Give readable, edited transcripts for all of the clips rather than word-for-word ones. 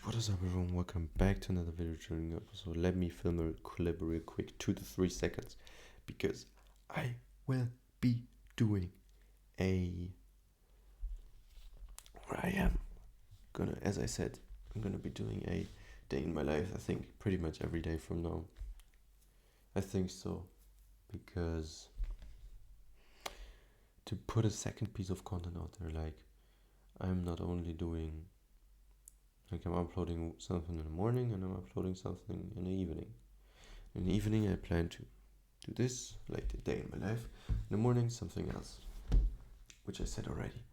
What is up, everyone? Welcome back to another video tuning episode. Let me film a clip real quick, 2 to 3 seconds, because I will be doing as I said, I'm gonna be doing a day in my life. I think pretty much every day from now. I think so, because to put a second piece of content out there, like I'm not only doing. Like I'm uploading something in the morning and I'm uploading something in the evening. In the evening I plan to do this, like the day in my life. In the morning something else, which I said already.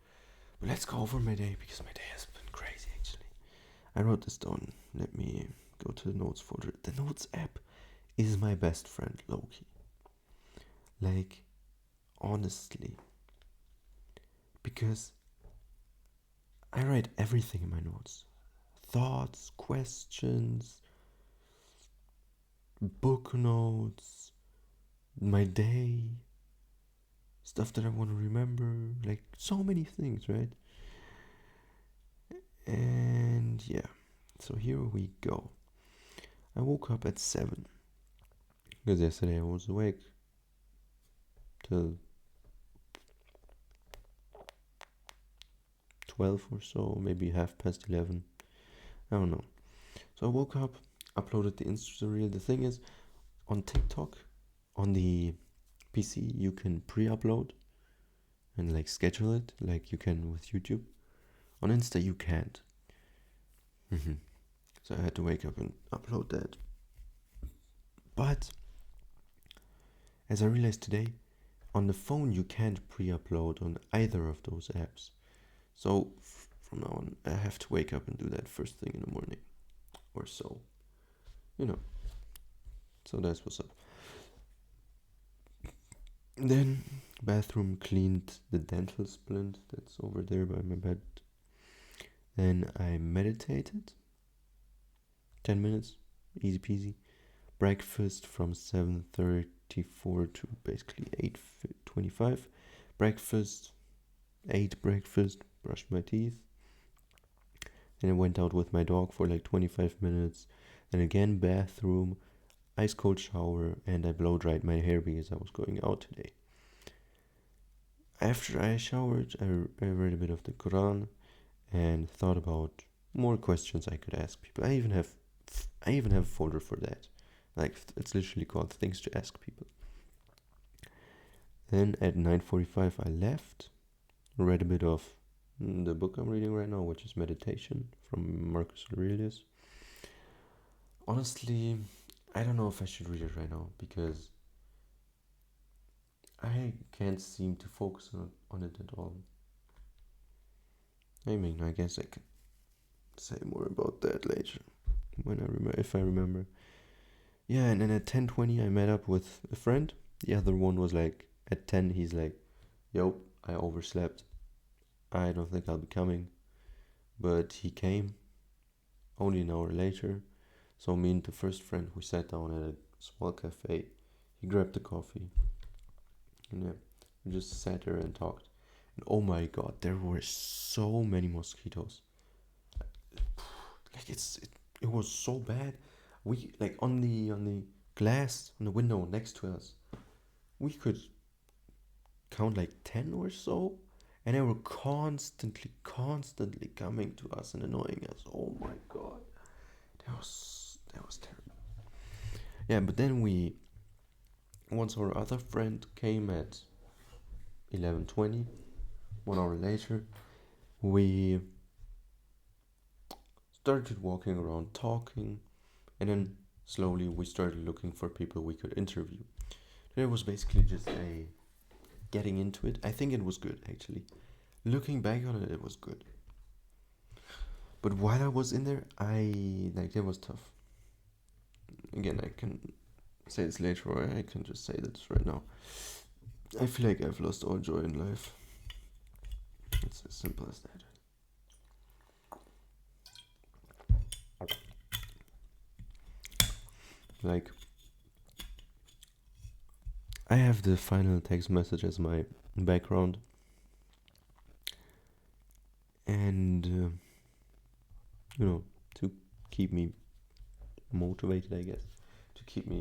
But let's go over my day, because my day has been crazy actually. I wrote this down. Let me go to the notes folder. The notes app is my best friend, low-key. Like, honestly. Because I write everything in my notes. Thoughts, questions, book notes, my day, stuff that I want to remember, like so many things, right? And yeah, so here we go. I woke up at 7 because yesterday I was awake till 12 or so, maybe 11:30. I don't know. So I woke up, uploaded the Insta reel. The thing is, on TikTok, on the PC, you can pre-upload and like schedule it like you can with YouTube. On Insta, you can't. So I had to wake up and upload that. But as I realized today, on the phone you can't pre-upload on either of those apps. So from now on, I have to wake up and do that first thing in the morning, or so. You know. So that's what's up. Then bathroom, cleaned the dental splint that's over there by my bed. Then I meditated. 10 minutes, easy peasy. Breakfast from 7:34 to basically 8:25. Breakfast, ate breakfast, brushed my teeth. Then I went out with my dog for like 25 minutes. Then again bathroom, ice cold shower, and I blow dried my hair because I was going out today. After I showered, I read a bit of the Quran and thought about more questions I could ask people. I even have a folder for that. Like, it's literally called Things to Ask People. Then at 9:45 I left, read a bit of the book I'm reading right now, which is Meditation from Marcus Aurelius. Honestly, I don't know if I should read it right now, because I can't seem to focus on it at all. I mean, I guess I can say more about that later, when if I remember. Yeah, and then at 10:20 I met up with a friend. The other one was like, at 10 he's like, yo, I overslept. I don't think I'll be coming. But he came only an hour later. So me and the first friend, we sat down at a small cafe. He grabbed the coffee. And yeah, we just sat there and talked. And oh my god, there were so many mosquitoes. Like it was so bad. We like on the glass on the window next to us, we could count like 10 or so, and they were constantly coming to us and annoying us. Oh my god, that was terrible. Yeah, but then once our other friend came at 11:20, 1 hour later, we started walking around talking, and then slowly we started looking for people we could interview. It was basically just a getting into it. I think it was good, actually. Looking back on it, it was good. But while I was in there, it was tough. Again, I can say this later, or I can just say this right now. I feel like I've lost all joy in life. It's as simple as that. Like, I have the final text message as my background, and to keep me motivated, I guess, to keep me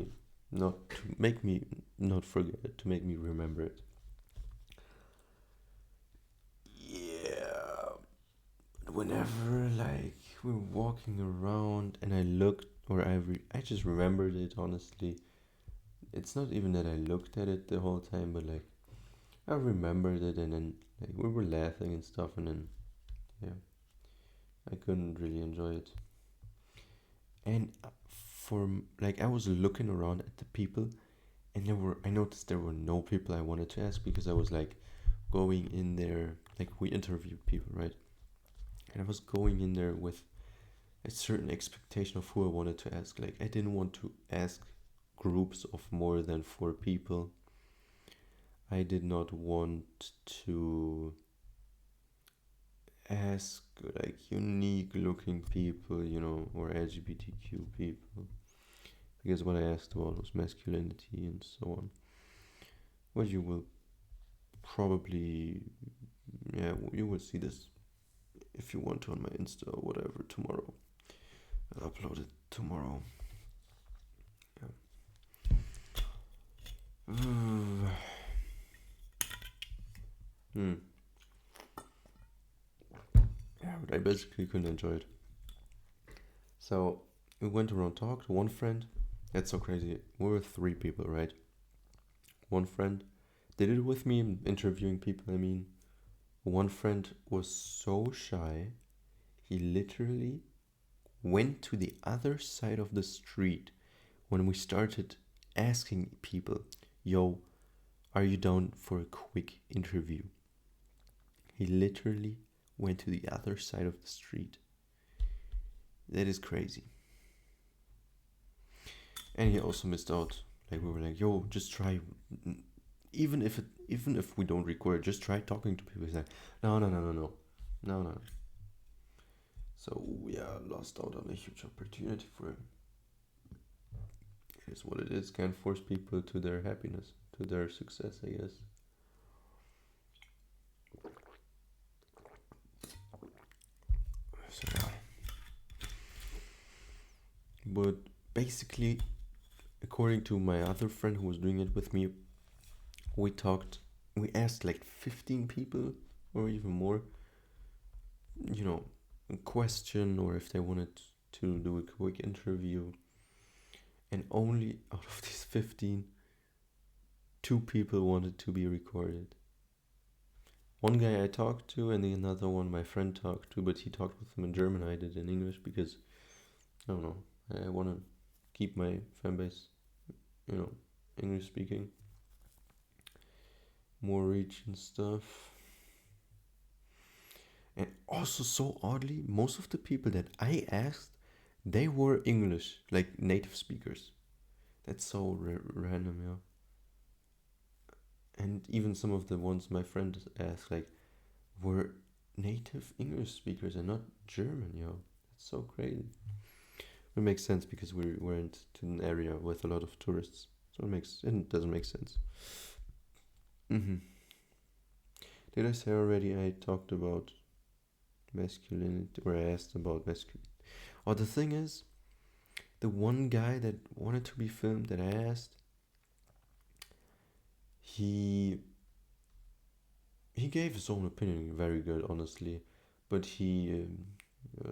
not to make me not forget it, to make me remember it. Yeah, whenever like we're walking around and I looked or I just remembered it honestly. It's not even that I looked at it the whole time, but like I remembered it and then like we were laughing and stuff and then yeah, I couldn't really enjoy it. And for like I was looking around at the people and I noticed there were no people I wanted to ask because I was like going in there like we interviewed people, right? And I was going in there with a certain expectation of who I wanted to ask. Like I didn't want to ask groups of more than 4 people. I did not want to ask like unique looking people, or LGBTQ people, because what I asked about was masculinity and so on. Well, you will probably, yeah, you will see this if you want to on my Insta or whatever tomorrow. I'll upload it tomorrow. Yeah. Hmm. Yeah, but I basically couldn't enjoy it. So we went around, talked. One friend, that's so crazy. We were 3 people, right? One friend did it with me, interviewing people. I mean, one friend was so shy, he literally went to the other side of the street when we started asking people, yo, are you down for a quick interview? He literally went to the other side of the street. That is crazy. And he also missed out. Like we were like, yo, just try. Even if we don't record, just try talking to people. He's like, no, no, no, no, no, no, no. So yeah, lost out on a huge opportunity for him. It is what it is. Can't force people to their happiness, to their success, I guess. So yeah. But basically, according to my other friend who was doing it with me, we talked. We asked like 15 people or even more. A question or if they wanted to do a quick interview. And only out of these 15, 2 people wanted to be recorded. One guy I talked to, and the another one my friend talked to, but he talked with him in German. I did in English because I don't know. I want to keep my fan base, English speaking, more reach and stuff. And also, so oddly, most of the people that I asked, they were English, like native speakers. That's so random, yeah. And even some of the ones my friend asked, like, were native English speakers and not German, yo. That's so crazy. It makes sense because we went to an area with a lot of tourists, so it doesn't make sense. Mm-hmm. Did I say already I talked about masculinity, or I asked about masculinity? Oh, the thing is, the one guy that wanted to be filmed that I asked, he he gave his own opinion very good, honestly, but he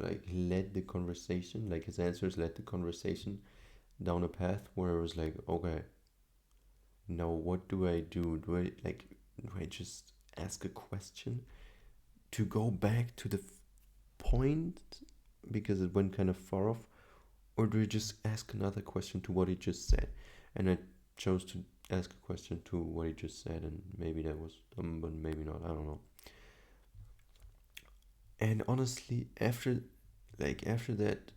like led the conversation, like his answers led the conversation down a path where I was like, okay, now what do I do? Do I just ask a question to go back to the point because it went kind of far off, or do I just ask another question to what he just said? And I chose to ask a question to what he just said, and maybe that was dumb, but maybe not. I don't know. And honestly, after that,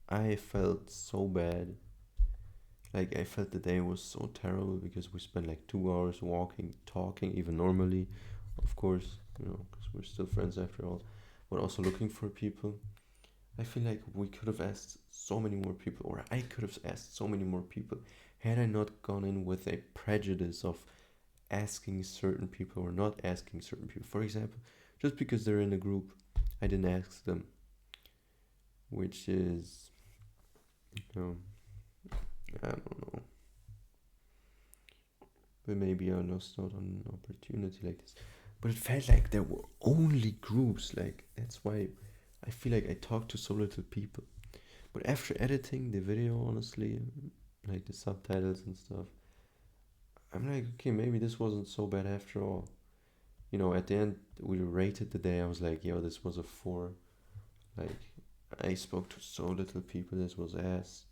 I felt so bad. Like I felt the day was so terrible because we spent like 2 hours walking, talking, even normally, of course, because we're still friends after all, but also looking for people. I feel like we could have asked so many more people, or I could have asked so many more people, had I not gone in with a prejudice of asking certain people or not asking certain people. For example, just because they're in a group, I didn't ask them, which is know, I don't know. But maybe I lost out on an opportunity like this. But it felt like there were only groups. Like that's why I feel like I talked to so little people. But after editing the video, honestly, like the subtitles and stuff, I'm like, okay, maybe this wasn't so bad after all. You know, at the end, we rated the day. I was like, yo, this was a 4. Like, I spoke to so little people. This was ass.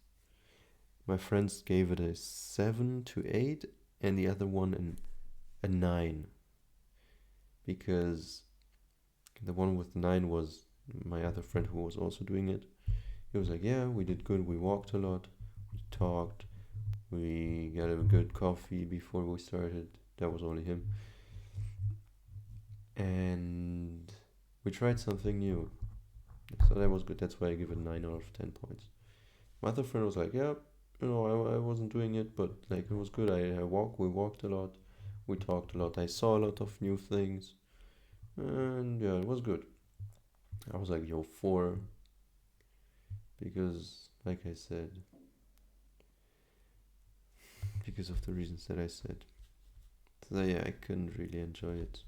My friends gave it a 7 to 8, and the other one a 9. Because the one with 9 was my other friend who was also doing it. He was like, yeah, we did good. We walked a lot. We talked. We got a good coffee before we started. That was only him. And we tried something new. So that was good. That's why I give it 9 out of 10 points. My other friend was like, yeah, you know, I wasn't doing it, but like it was good. We walked a lot. We talked a lot. I saw a lot of new things. And yeah, it was good. I was like, yo, 4. Because, like I said, because of the reasons that I said. So yeah, I couldn't really enjoy it.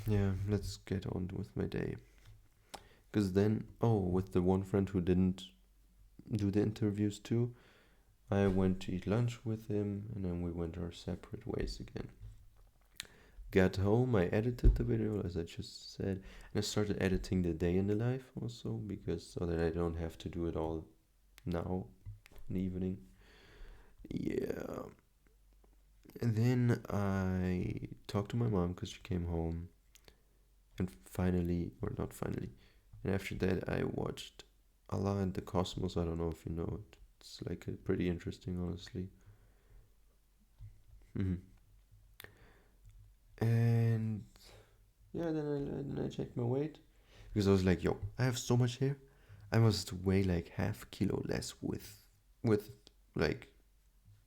Yeah, let's get on with my day. Because then, with the one friend who didn't do the interviews too, I went to eat lunch with him and then we went our separate ways again. Got home, I edited the video as I just said, and I started editing the day in the life also because so that I don't have to do it all now in the evening. Yeah. And then I talked to my mom because she came home, and finally, or not finally, and after that I watched Allah and the Cosmos. I don't know if you know it. It's like pretty interesting, honestly. Hmm. And yeah, then I checked my weight because I was like, yo, I have so much hair. I must weigh like half kilo less with like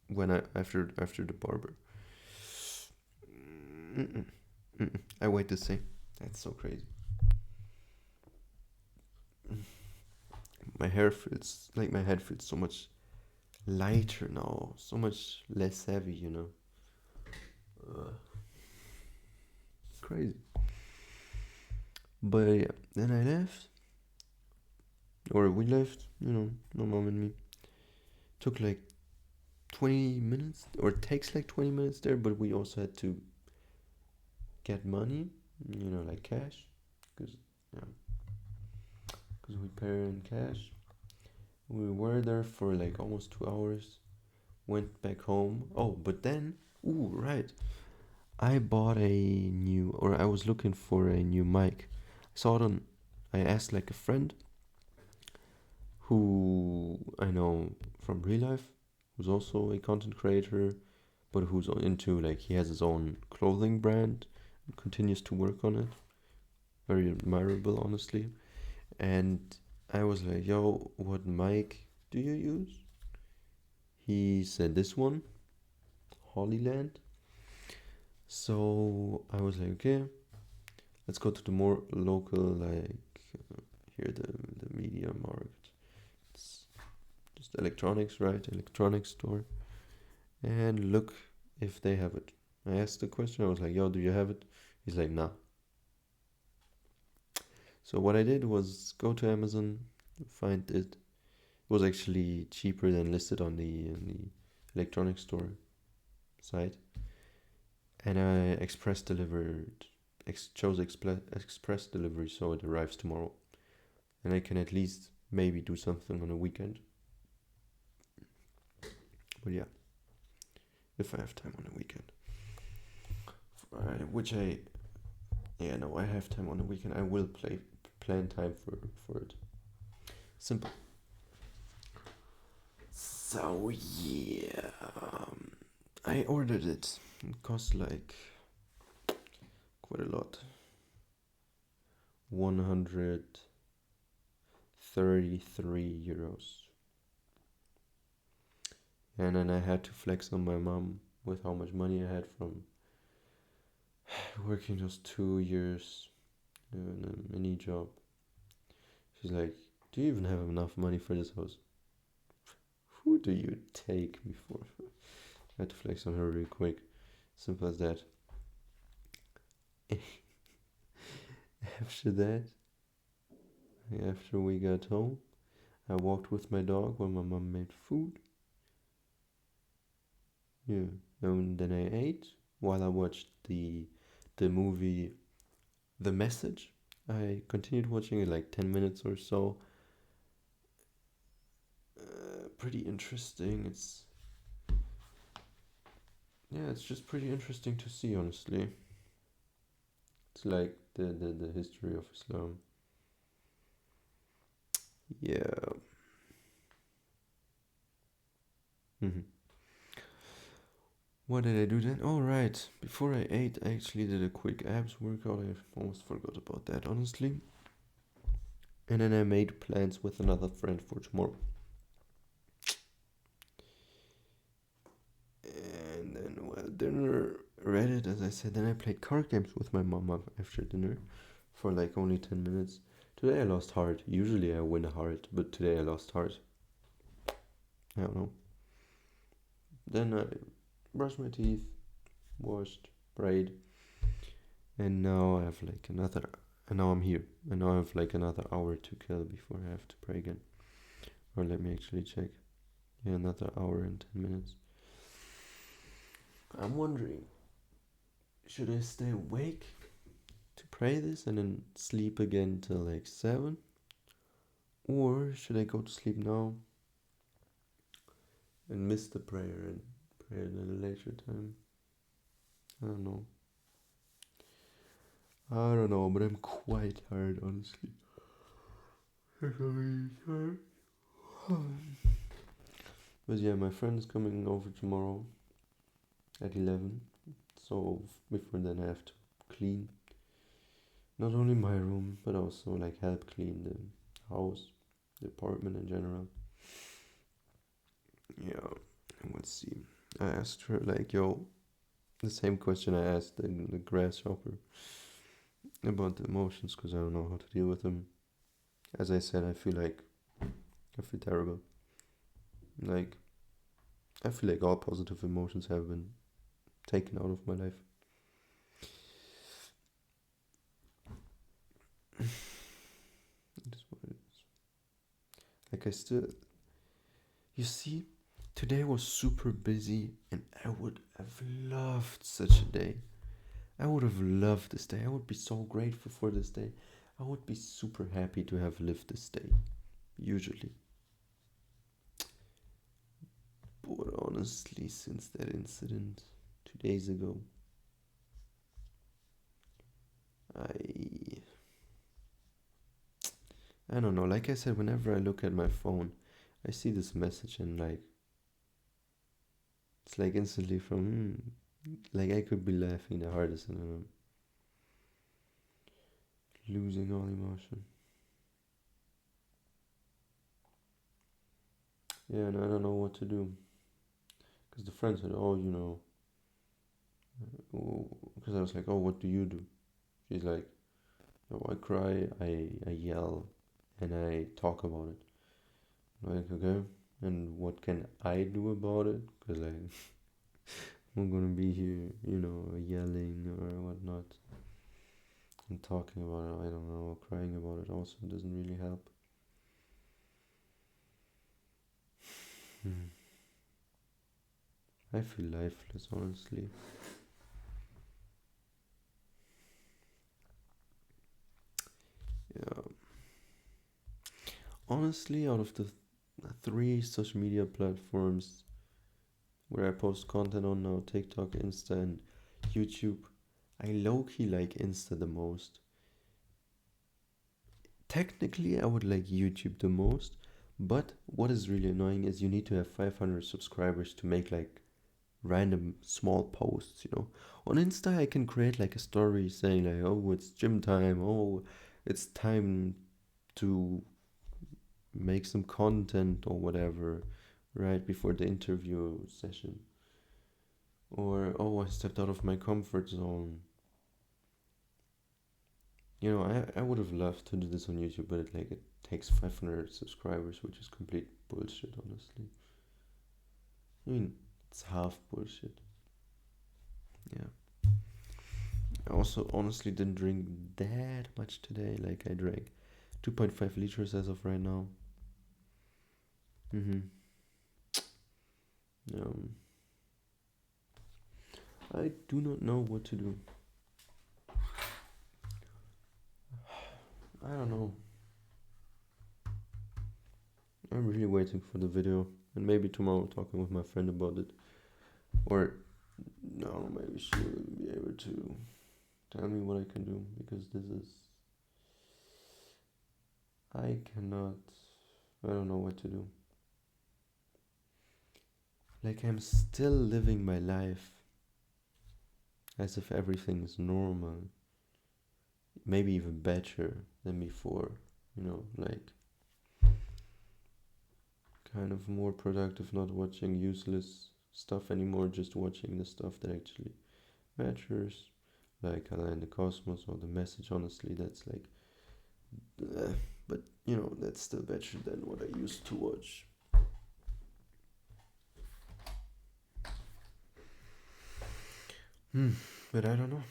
when I after the barber. Mm-mm, mm-mm. I weighed the same. That's so crazy. My hair feels like my head feels so much lighter now, so much less heavy, you know. Uh, Crazy. But yeah, then I left, or we left, you know, my mom and me. Took like 20 minutes, or it takes like 20 minutes there, but we also had to get money, you know, like cash, because yeah, because we pay in cash. We were there for like almost 2 hours. Went back home. Oh, but then, ooh, right. I bought a new, or I was looking for a new mic. I saw it on. I asked like a friend who I know from real life, who's also a content creator, but who's into like he has his own clothing brand and continues to work on it. Very admirable, honestly. And I was like, yo, what mic do you use? He said this one, Hollyland. So I was like, okay, let's go to the more local, like here the media market. It's just electronics, right? Electronics store, and look if they have it. I asked the question. I was like, yo, do you have it? He's like, nah. So what I did was go to Amazon, find it. It was actually cheaper than listed on the electronics store site, and I express delivered. Chose express delivery, so it arrives tomorrow, and I can at least maybe do something on a weekend. But yeah, if I have time on a weekend, which I yeah no I have time on a weekend. I will plan time for it. Simple. So yeah, I ordered it. It cost like quite a lot. 133 euros. And then I had to flex on my mom with how much money I had from working those 2 years in a mini job. She's like, do you even have enough money for this house? Who do you take me for? I had to flex on her really quick. Simple as that. After that, after we got home, I walked with my dog while my mom made food. Yeah, and then I ate while I watched the movie The Message. I continued watching it like 10 minutes or so. Pretty interesting. It's just pretty interesting to see, honestly. It's like the history of Islam. Yeah. hmm What did I do then? Oh, right. Before I ate, I actually did a quick abs workout. I almost forgot about that, honestly. And then I made plans with another friend for tomorrow. And then, well, dinner, read it, as I said. Then I played card games with my mom after dinner for like only 10 minutes. Today I lost heart. Usually I win a heart, but today I lost heart. I don't know. Then I brushed my teeth, washed, prayed, and now I have like another. And now I'm here. And now I have like another hour to kill before I have to pray again. Or let me actually check. Yeah, another hour and 10 minutes. I'm wondering, should I stay awake to pray this and then sleep again till like 7? Or should I go to sleep now and miss the prayer and pray at a later time? I don't know. I don't know, but I'm quite tired, honestly. But yeah, my friend is coming over tomorrow at 11. So before then, I have to clean not only my room, but also like help clean the house, the apartment in general. Yeah, and let's see. I asked her, like, yo, the same question I asked the grasshopper about the emotions, because I don't know how to deal with them. As I said, I feel terrible. Like, I feel like all positive emotions have been taken out of my life. It is what it is. Like, you see, today was super busy, and I would have loved such a day. I would have loved this day. I would be so grateful for this day. I would be super happy to have lived this day, usually. But honestly, since that incident 2 days ago, I I don't know. Like I said, whenever I look at my phone, I see this message and like it's like instantly from like I could be laughing the hardest and I'm losing all emotion. Yeah, and I don't know what to do because the friend said, "Oh, because I was like, oh, what do you do?" She's like, "Oh, I cry, I yell, and I talk about it." I'm like, okay, and what can I do about it? Because like I'm gonna be here, yelling or whatnot and talking about it. I don't know, crying about it also doesn't really help. Hmm. I feel lifeless, honestly. Yeah, honestly, out of the three social media platforms where I post content on now, TikTok, Insta, and YouTube, I low key like Insta the most. Technically, I would like YouTube the most, but what is really annoying is you need to have 500 subscribers to make like random small posts. On Insta, I can create like a story saying like, oh, it's gym time, oh, it's time to make some content or whatever right before the interview session. Or, oh, I stepped out of my comfort zone. You know, I would have loved to do this on YouTube, but it takes 500 subscribers, which is complete bullshit, honestly. I mean, it's half bullshit. Yeah. I also honestly didn't drink that much today. Like, I drank 2.5 liters as of right now. Mm-hmm. Um, I do not know what to do. I don't know. I'm really waiting for the video, and maybe tomorrow talking with my friend about it. Or, no, maybe she'll be able to tell me what I can do, because this is. I cannot. I don't know what to do. Like, I'm still living my life as if everything is normal. Maybe even better than before. You know, like, kind of more productive, not watching useless stuff anymore, just watching the stuff that actually matters, like Allah and the Cosmos or The Message. Honestly, that's like, but you know, that's still better than what I used to watch. But I don't know.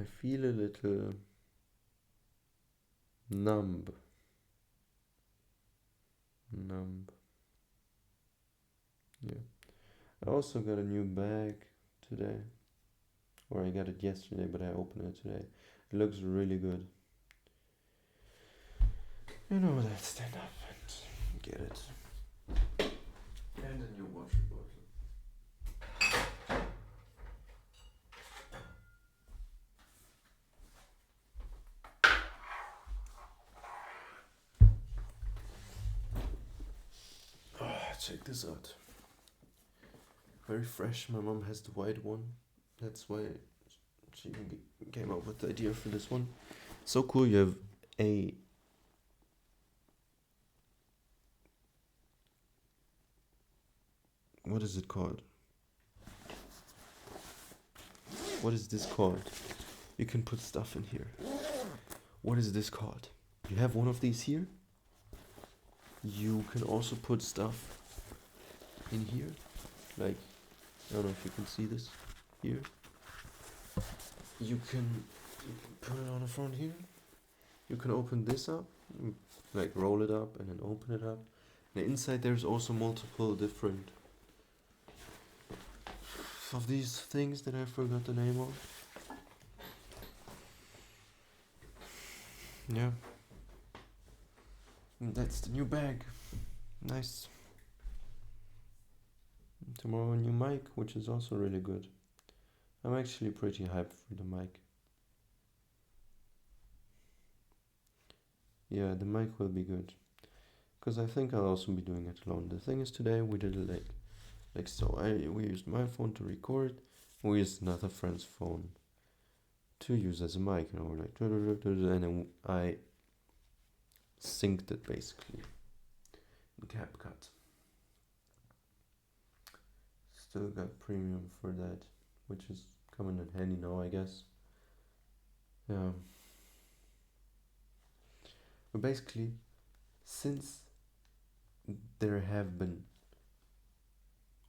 I feel a little numb. Numb. Yeah. I also got a new bag today. Or I got it yesterday, but I opened it today. It looks really good. You know that, stand up and get it. And a new water bottle. Check this out. Very fresh. My mom has the white one. That's why she came up with the idea for this one. So cool. You have a. What is it called? What is this called? You can put stuff in here. What is this called? You have one of these here. You can also put stuff in here. Like, I don't know if you can see this here. You can put it on the front here. You can open this up, like roll it up and then open it up. And inside there's also multiple different of these things that I forgot the name of. Yeah. And that's the new bag. Nice. Tomorrow a new mic, which is also really good. I'm actually pretty hyped for the mic. Yeah, the mic will be good. Because I think I'll also be doing it alone. The thing is, today we did it like so. We used my phone to record. We used another friend's phone to use as a mic. You know, like, and then I synced it basically in CapCut. Still got premium for that, which is coming in handy now, I guess. Yeah. But basically, since there have been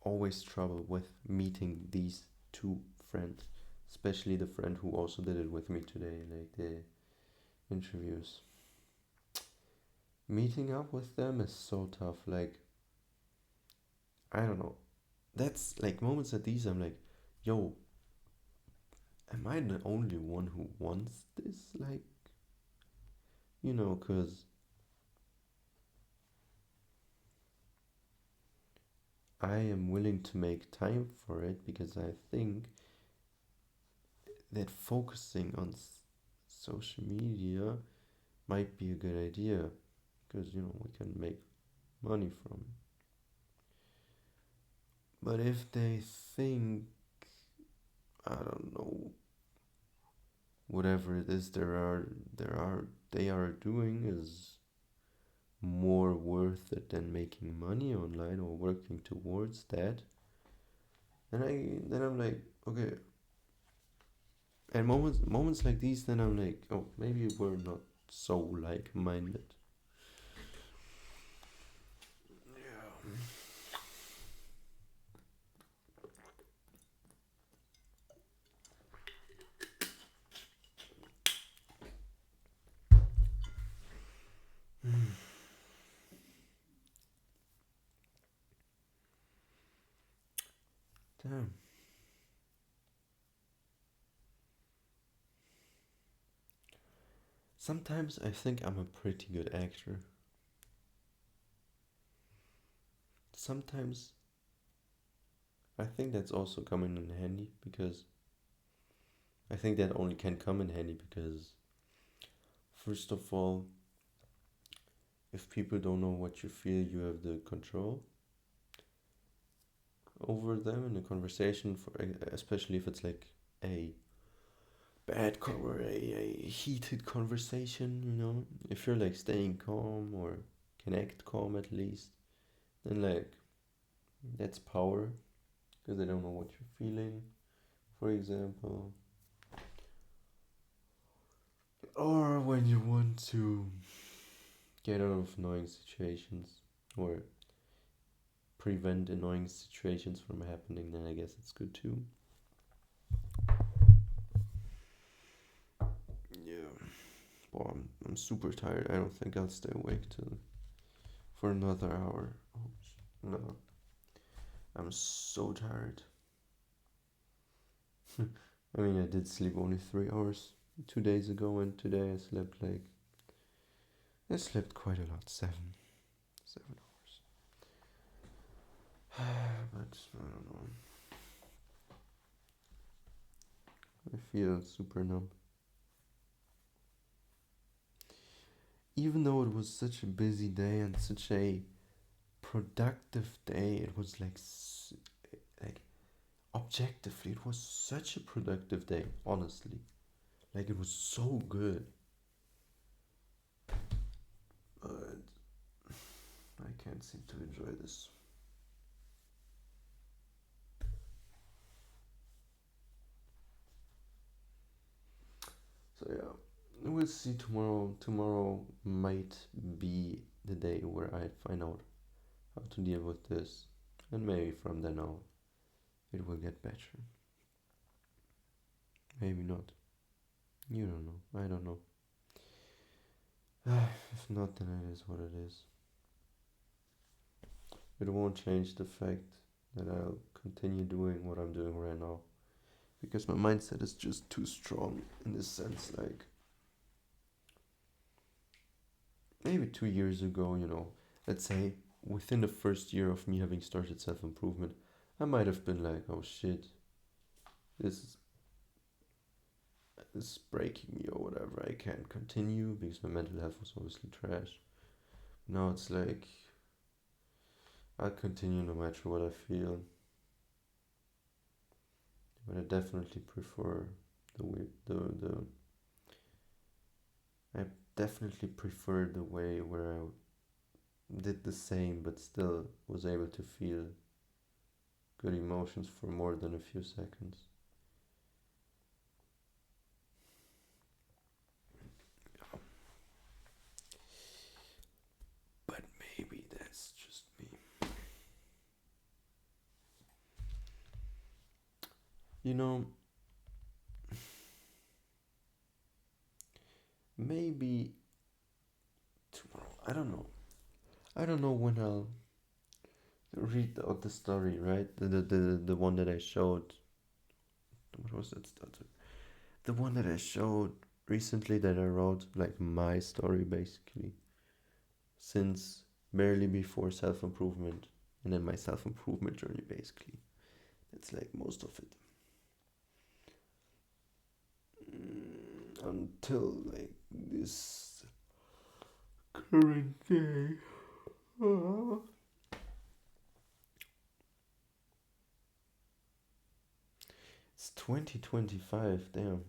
always trouble with meeting these two friends, especially the friend who also did it with me today, like the interviews. Meeting up with them is so tough. Like, I don't know. That's like moments like these, I'm like, yo, am I the only one who wants this? Like, you know, because I am willing to make time for it because I think that focusing on social media might be a good idea because, you know, we can make money from it. But if they think, I don't know, whatever it is they are doing is more worth it than making money online or working towards that, then I'm like, okay, And moments like these, then I'm like, oh, maybe we're not so like-minded. Yeah. Damn. Sometimes I think I'm a pretty good actor. Sometimes I think that's also coming in handy because I think that only can come in handy because, first of all, if people don't know what you feel, you have the control over them in a conversation, for especially if it's like a or a heated conversation, you know. If you're like staying calm or can act calm at least, then like that's power because they don't know what you're feeling, for example. Or when you want to get out of annoying situations or prevent annoying situations from happening, then I guess it's good too. Yeah. Well, I'm super tired. I don't think I'll stay awake till for another hour. Oh, no, I'm so tired. I mean, I did sleep only 3 hours 2 days ago, and today I slept quite a lot, 7 hours. But I don't know. I feel super numb. Even though it was such a busy day and such a productive day, it was like objectively, it was such a productive day. Honestly, like it was so good. But I can't seem to enjoy this. So yeah, we'll see tomorrow. Tomorrow might be the day where I find out how to deal with this, and maybe from then on it will get better. Maybe not. You don't know. I don't know. If not, then it is what it is. It won't change the fact that I'll continue doing what I'm doing right now because my mindset is just too strong in this sense. Like maybe 2 years ago, let's say within the first year of me having started self improvement, I might have been like, oh shit, this is breaking me or whatever. I can't continue because my mental health was obviously trash. Now it's like I'll continue no matter what I feel, but I definitely prefer the way the I definitely prefer the way where I did the same but still was able to feel good emotions for more than a few seconds. But maybe that's just me. You know, maybe tomorrow. I don't know. I don't know when I'll read out the story, right? The one that I showed. What was that stutter? The one that I showed recently that I wrote, like my story basically, since barely before self improvement, and then my self improvement journey basically. That's like most of it. Until like this current day. Ah. It's 2025, damn.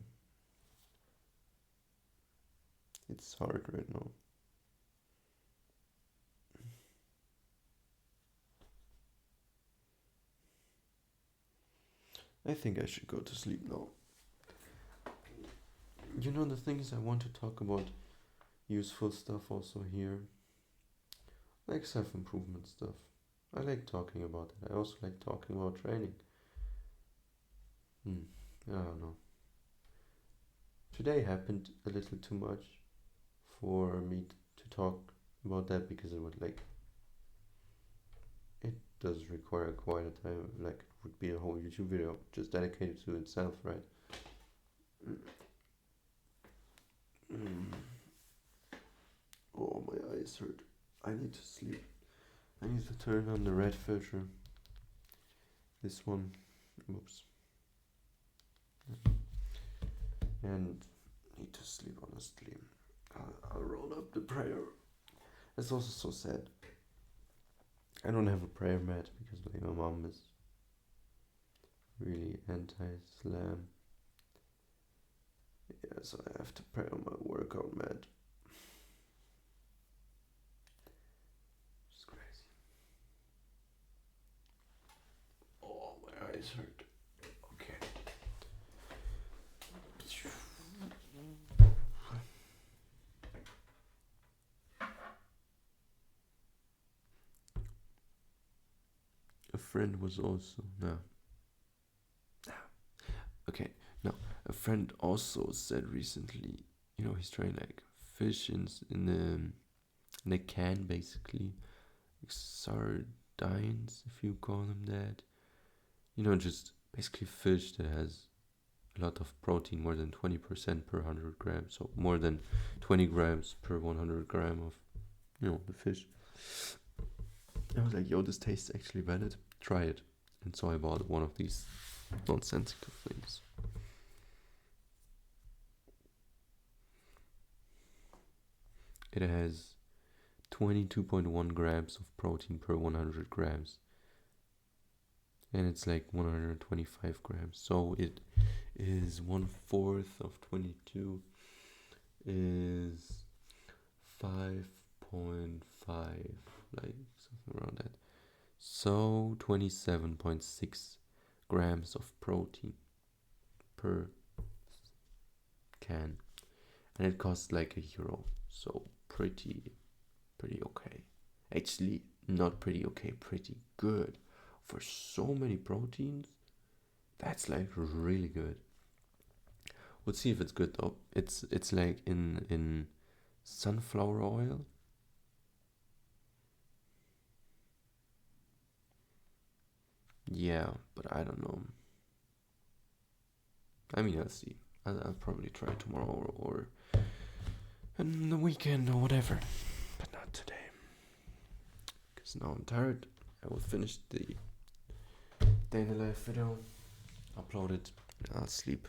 It's hard right now. I think I should go to sleep now. You know, the thing is, I want to talk about useful stuff also here, like self-improvement stuff. I like talking about it. I also like talking about training. I don't know. Today happened a little too much for me to talk about that, because it would like, it does require quite a time. Like, it would be a whole YouTube video just dedicated to itself, right? Oh, my eyes hurt. I need to sleep. I need to turn on the red filter. This one. Whoops. And need to sleep, honestly. I'll roll up the prayer. It's also so sad. I don't have a prayer mat because like my mom is really anti-Islam. Yeah, so I have to pray on my workout mat. It's crazy. Oh, my eyes hurt. Okay. A friend was also okay. No, a friend also said recently. You know, he's trying like fish in a can, basically, like sardines, if you call them that. You know, just basically fish that has a lot of protein, more than 20% per 100 grams, so more than 20 grams per 100 gram of, the fish. I was like, yo, this tastes actually valid. Try it. And so I bought one of these nonsensical things. It has 22.1 grams of protein per 100 grams. And it's like 125 grams. So it is 1/4 of 22 is 5.5, like something around that. So 27.6 grams of protein per can, and it costs like €1. So pretty okay. Actually, not pretty okay, pretty good for so many proteins. That's like really good. We'll see if it's good though. It's like in sunflower oil. Yeah, but I don't know. I mean, I'll see. I'll probably try tomorrow or on the weekend or whatever, but not today. Because now I'm tired. I will finish the day in the life video, upload it, and I'll sleep.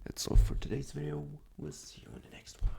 That's all for today's video. We'll see you in the next one.